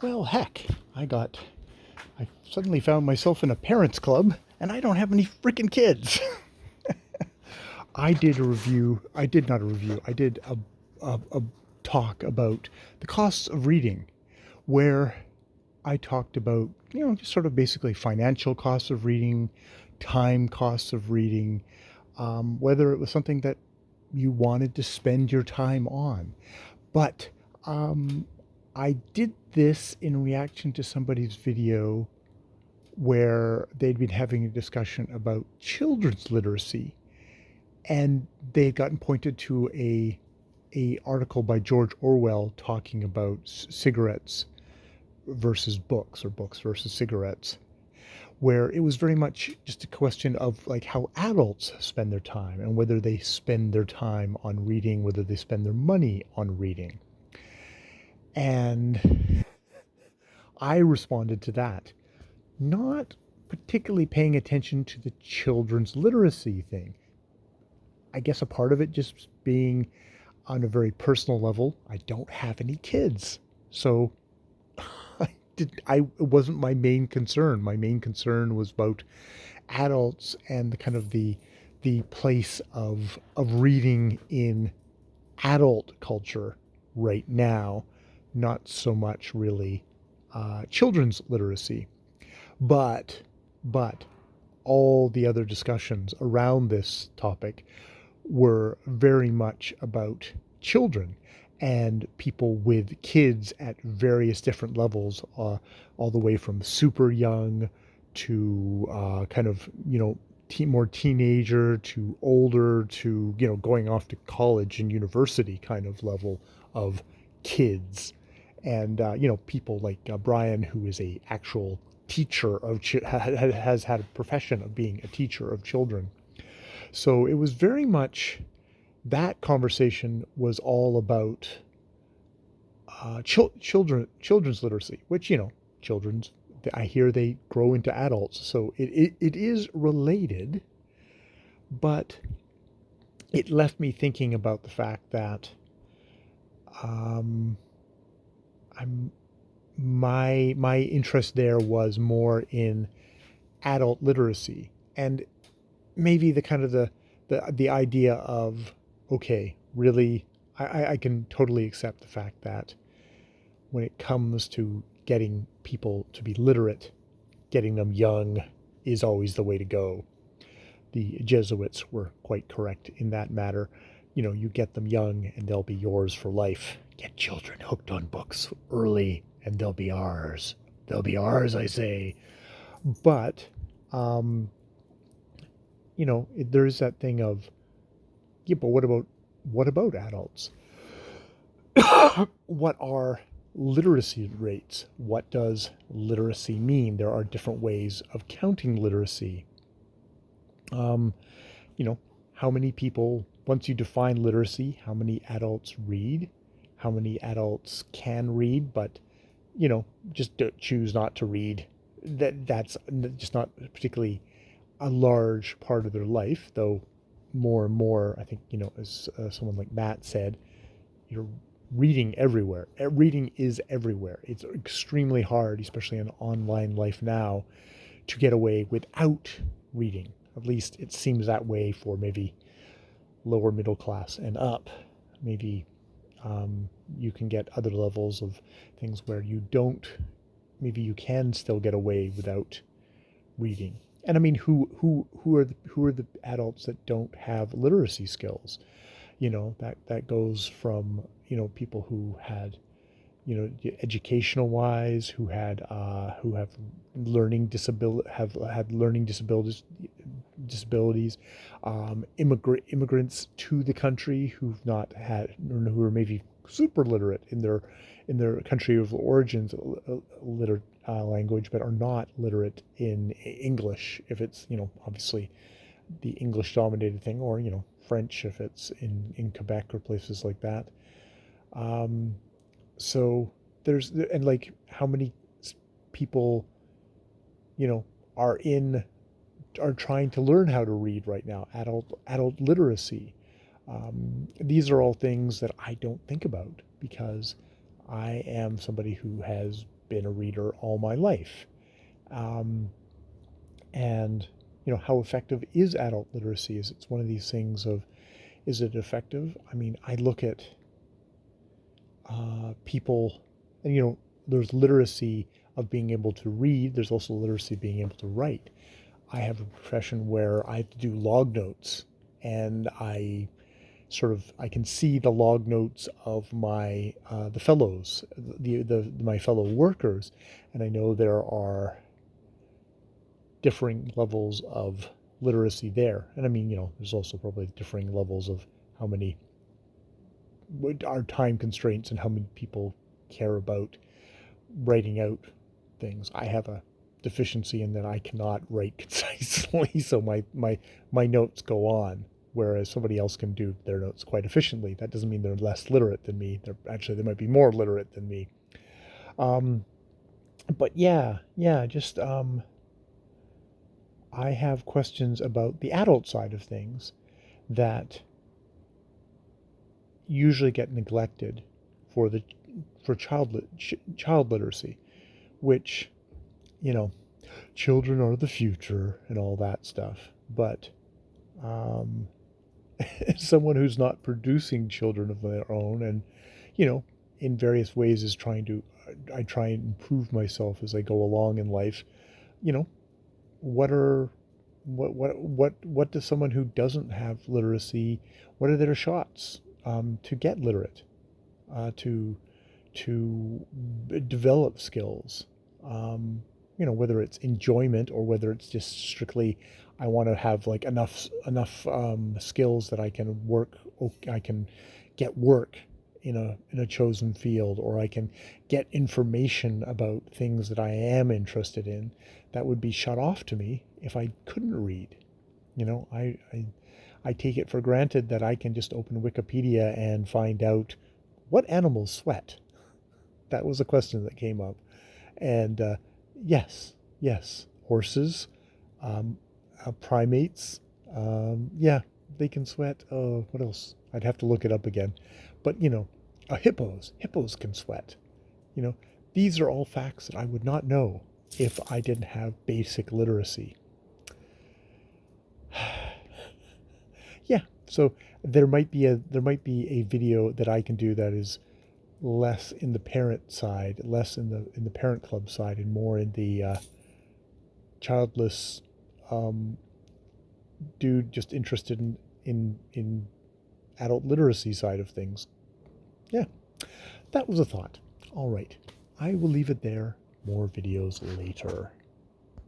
Well, heck, I suddenly found myself in a parents club and I don't have any freaking kids. I did a review, I did not a review, I did a talk about the costs of reading where I talked about, just sort of basically financial costs of reading, time costs of reading, whether it was something that you wanted to spend your time on. But um, I did this in reaction to somebody's video where they'd been having a discussion about children's literacy, and they'd gotten pointed to a article by George Orwell talking about cigarettes versus books or books versus cigarettes, where it was very much just a question of like how adults spend their time and whether they spend their time on reading, whether they spend their money on reading. And I responded to that, not particularly paying attention to the children's literacy thing. I guess a part of it just being on a very personal level, I don't have any kids. So it wasn't my main concern. My main concern was about adults and the kind of the place of reading in adult culture right now, not so much really children's literacy. But but all the other discussions around this topic were very much about children and people with kids at various different levels, all the way from super young to kind of, more teenager to older to, going off to college and university kind of level of kids. And, people like Brian, who is a actual teacher of, has had a profession of being a teacher of children. So it was very much, that conversation was all about children's literacy, which, children's, I hear they grow into adults, so it is related, but it left me thinking about the fact that um, I'm my interest there was more in adult literacy, and maybe the kind of the idea of, okay, really, I can totally accept the fact that when it comes to getting people to be literate, getting them young is always the way to go. The Jesuits were quite correct in that matter. You get them young and they'll be yours for life. Get children hooked on books early and they'll be ours. They'll be ours, I say. But, um, there's that thing of, yeah, but what about adults? What are literacy rates? What does literacy mean? There are different ways of counting literacy. Um, you know, how many people, once you define literacy, how many adults read? How many adults can read, but, just choose not to read? That's just not particularly a large part of their life, though more and more, I think, as someone like Matt said, you're reading everywhere. Reading is everywhere. It's extremely hard, especially in online life now, to get away without reading. At least it seems that way for maybe lower middle class and up. Maybe you can get other levels of things where you don't. Maybe you can still get away without reading. And I mean, who are the adults that don't have literacy skills? That goes from, people who had, educational wise, who have learning disabilities, immigrants to the country who've not had, or who are maybe super literate in their country of origins language, but are not literate in English if it's, obviously the English dominated thing, or, French if it's in Quebec or places like that. Um, so and like how many people, you know, are in are trying to learn how to read right now, adult literacy. These are all things that I don't think about because I am somebody who has been a reader all my life. Um, and, how effective is adult literacy? It's one of these things of, is it effective? I mean, I look at people, and, there's literacy of being able to read. There's also literacy of being able to write. I have a profession where I have to do log notes, and I can see the log notes of my the fellows, my fellow workers, and I know there are differing levels of literacy there. And I mean, there's also probably differing levels of how many are time constraints and how many people care about writing out things. I have a deficiency in that I cannot write concisely, so my notes go on, whereas somebody else can do their notes quite efficiently. That doesn't mean they're less literate than me. They might be more literate than me. But yeah, just I have questions about the adult side of things that usually get neglected for child literacy, which, you know, children are the future and all that stuff. But um, someone who's not producing children of their own, and in various ways I try and improve myself as I go along in life. You know, what are what does someone who doesn't have literacy? What are their shots to get literate? To develop skills. Whether it's enjoyment or whether it's just strictly, I want to have like enough skills that I can get work in a chosen field, or I can get information about things that I am interested in that would be shut off to me if I couldn't read. I take it for granted that I can just open Wikipedia and find out what animals sweat. That was a question that came up. And yes, horses, primates, yeah, they can sweat. What else? I'd have to look it up again. But, hippos can sweat. You know, these are all facts that I would not know if I didn't have basic literacy. Yeah, so there might be a video that I can do that is less in the parent side, less in the parent club side, and more in the childless dude just interested in adult literacy side of things. Yeah, that was a thought. All right, I will leave it there. More videos later.